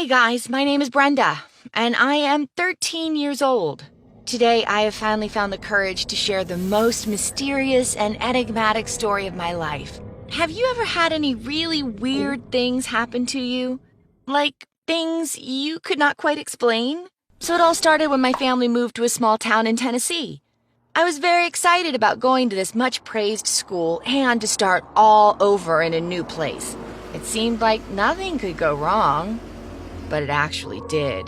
Hey guys, my name is Brenda, and I am 13 years old. Today I have finally found the courage to share the most mysterious and enigmatic story of my life. Have you ever had any really weird things happen to you? Like things you could not quite explain? So it all started when my family moved to a small town in Tennessee. I was very excited about going to this much praised school and to start all over in a new place. It seemed like nothing could go wrong, but it actually did.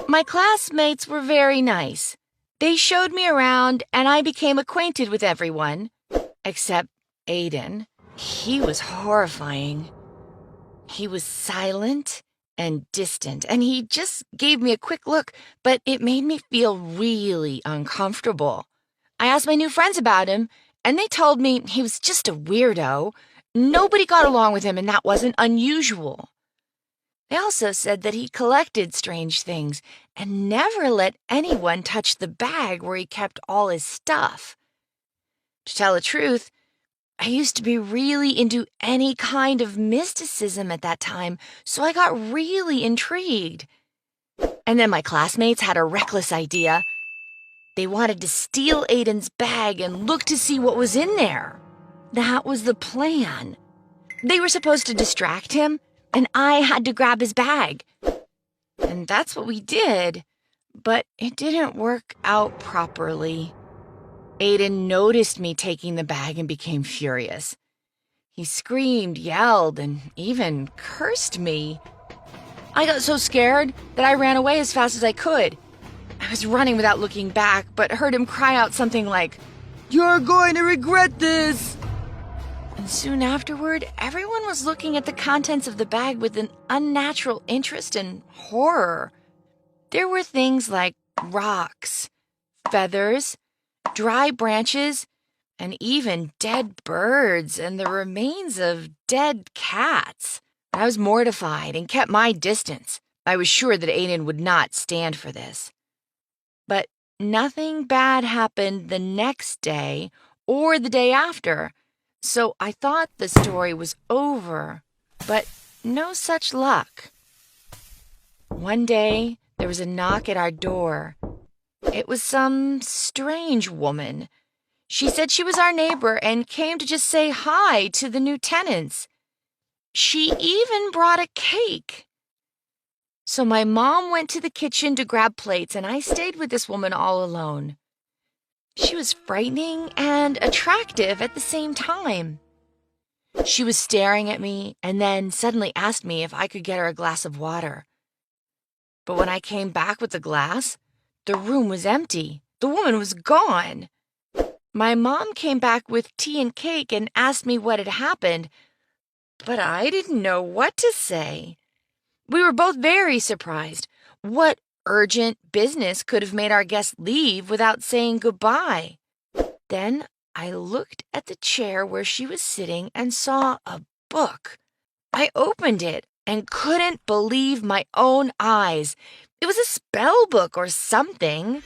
My classmates were very nice. They showed me around and I became acquainted with everyone, except Aiden. He was horrifying. He was silent and distant, and he just gave me a quick look, but it made me feel really uncomfortable. I asked my new friends about him, and they told me he was just a weirdo. Nobody got along with him, and that wasn't unusual. They also said that he collected strange things and never let anyone touch the bag where he kept all his stuff. To tell the truth, I used to be really into any kind of mysticism at that time, so I got really intrigued. And then my classmates had a reckless idea. They wanted to steal Aiden's bag and look to see what was in there. That was the plan. They were supposed to distract him, and I had to grab his bag. And that's what we did, but it didn't work out properly. Aiden noticed me taking the bag and became furious. He screamed, yelled, and even cursed me. I got so scared that I ran away as fast as I could. I was running without looking back, but heard him cry out something like, "You're going to regret this!" And soon afterward, everyone was looking at the contents of the bag with an unnatural interest and horror. There were things like rocks, feathers, dry branches, and even dead birds and the remains of dead cats. I was mortified and kept my distance. I was sure that Aiden would not stand for this. But nothing bad happened the next day or the day after, so I thought the story was over, but no such luck. One day, there was a knock at our door. It was some strange woman. She said she was our neighbor and came to just say hi to the new tenants. She even brought a cake. So my mom went to the kitchen to grab plates, and I stayed with this woman all alone. She was frightening and attractive at the same time. She was staring at me and then suddenly asked me if I could get her a glass of water. But when I came back with the glass, the room was empty. The woman was gone. My mom came back with tea and cake and asked me what had happened, but I didn't know what to say. We were both very surprised. What urgent business could have made our guest leave without saying goodbye? Then I looked at the chair where she was sitting and saw a book. I opened it and couldn't believe my own eyes. It was a spell book or something.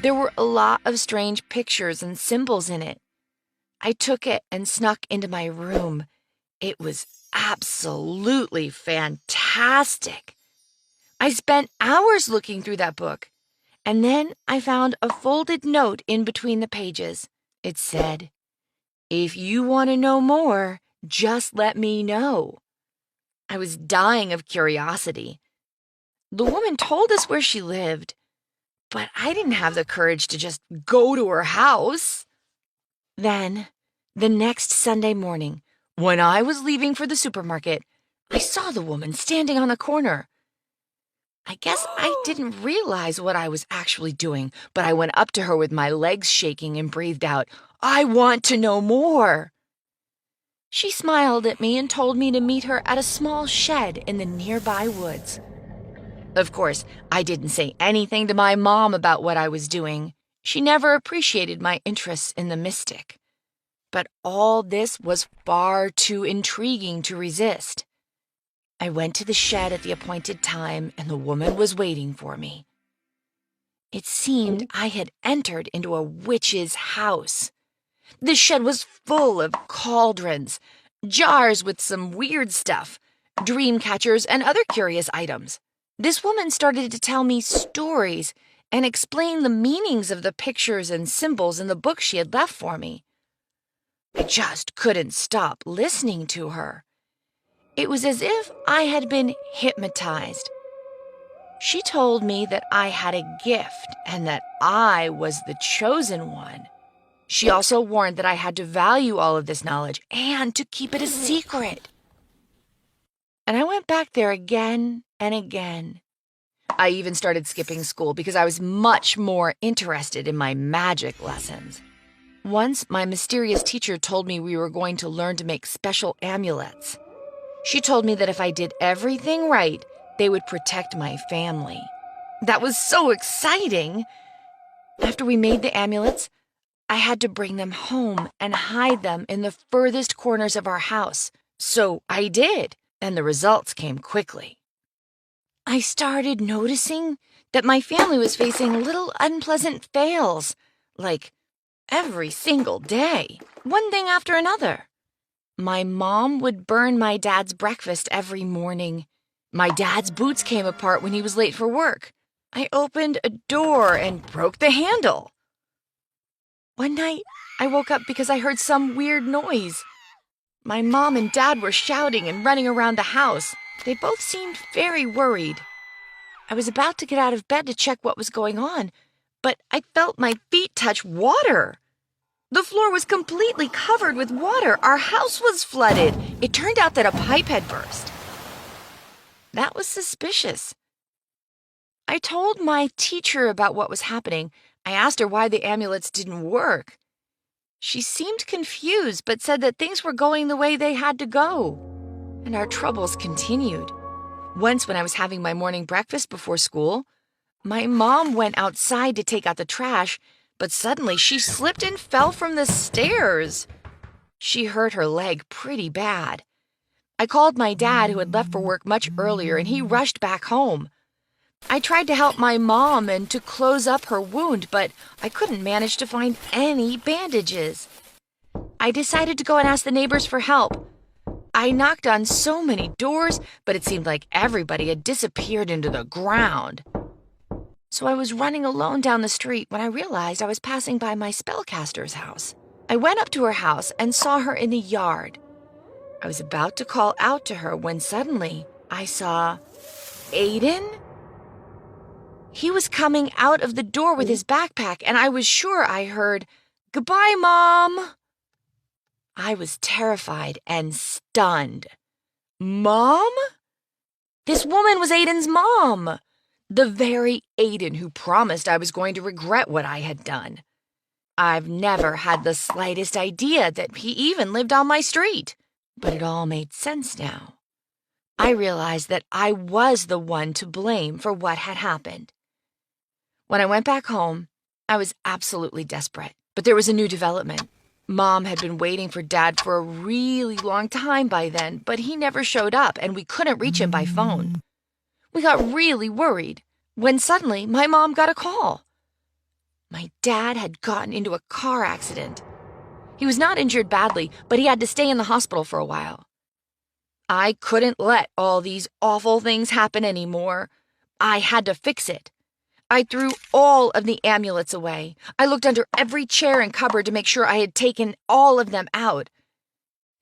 There were a lot of strange pictures and symbols in it. I took it and snuck into my room. It was absolutely fantastic. I spent hours looking through that book, and then I found a folded note in between the pages. It said, "If you want to know more, just let me know." I was dying of curiosity. The woman told us where she lived, but I didn't have the courage to just go to her house. Then, the next Sunday morning, when I was leaving for the supermarket, I saw the woman standing on the corner. I guess I didn't realize what I was actually doing, but I went up to her with my legs shaking and breathed out, "I want to know more." She smiled at me and told me to meet her at a small shed in the nearby woods. Of course, I didn't say anything to my mom about what I was doing. She never appreciated my interests in the mystic. But all this was far too intriguing to resist. I went to the shed at the appointed time, and the woman was waiting for me. It seemed I had entered into a witch's house. The shed was full of cauldrons, jars with some weird stuff, dream catchers, and other curious items. This woman started to tell me stories and explain the meanings of the pictures and symbols in the book she had left for me. I just couldn't stop listening to her. It was as if I had been hypnotized. She told me that I had a gift and that I was the chosen one. She also warned that I had to value all of this knowledge and to keep it a secret. And I went back there again and again. I even started skipping school because I was much more interested in my magic lessons. Once, my mysterious teacher told me we were going to learn to make special amulets. She told me that if I did everything right, they would protect my family. That was so exciting! After we made the amulets, I had to bring them home and hide them in the furthest corners of our house. So I did, and the results came quickly. I started noticing that my family was facing little unpleasant fails, like every single day, one thing after another. My mom would burn my dad's breakfast every morning. My dad's boots came apart when he was late for work. I opened a door and broke the handle. One night, I woke up because I heard some weird noise. My mom and dad were shouting and running around the house. They both seemed very worried. I was about to get out of bed to check what was going on, but I felt my feet touch water. The floor was completely covered with water. Our house was flooded. It turned out that a pipe had burst. That was suspicious. I told my teacher about what was happening. I asked her why the amulets didn't work. She seemed confused, but said that things were going the way they had to go. And our troubles continued. Once, when I was having my morning breakfast before school, my mom went outside to take out the trash, but suddenly she slipped and fell from the stairs. She hurt her leg pretty bad. I called my dad, who had left for work much earlier, and he rushed back home. I tried to help my mom and to close up her wound, but I couldn't manage to find any bandages. I decided to go and ask the neighbors for help. I knocked on so many doors, but it seemed like everybody had disappeared into the ground. So I was running alone down the street when I realized I was passing by my spellcaster's house. I went up to her house and saw her in the yard. I was about to call out to her when suddenly I saw Aiden. He was coming out of the door with his backpack, and I was sure I heard, "Goodbye, Mom." I was terrified and stunned. Mom? This woman was Aiden's mom. The very Aiden who promised I was going to regret what I had done. I've never had the slightest idea that he even lived on my street, but it all made sense now. I realized that I was the one to blame for what had happened. When I went back home, I was absolutely desperate, but there was a new development. Mom had been waiting for Dad for a really long time by then, but he never showed up and we couldn't reach him by phone. We got really worried when suddenly my mom got a call. My dad had gotten into a car accident. He was not injured badly, but he had to stay in the hospital for a while. I couldn't let all these awful things happen anymore. I had to fix it. I threw all of the amulets away. I looked under every chair and cupboard to make sure I had taken all of them out.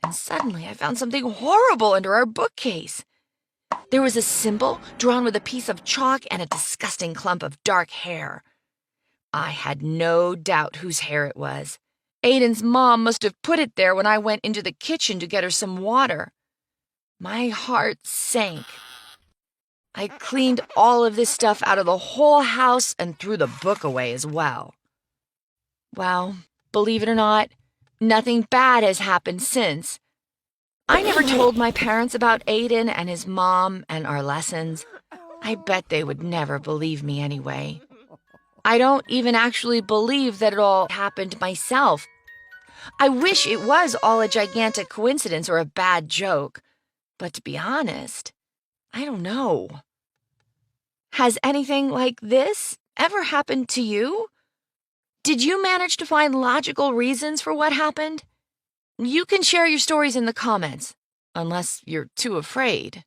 And suddenly I found something horrible under our bookcase. There was a symbol drawn with a piece of chalk and a disgusting clump of dark hair. I had no doubt whose hair it was. Aiden's mom must have put it there when I went into the kitchen to get her some water. My heart sank. I cleaned all of this stuff out of the whole house and threw the book away as well. Well, believe it or not, nothing bad has happened since. I never told my parents about Aiden and his mom and our lessons. I bet they would never believe me anyway. I don't even actually believe that it all happened myself. I wish it was all a gigantic coincidence or a bad joke. But to be honest, I don't know. Has anything like this ever happened to you? Did you manage to find logical reasons for what happened? You can share your stories in the comments. unless you're too afraid.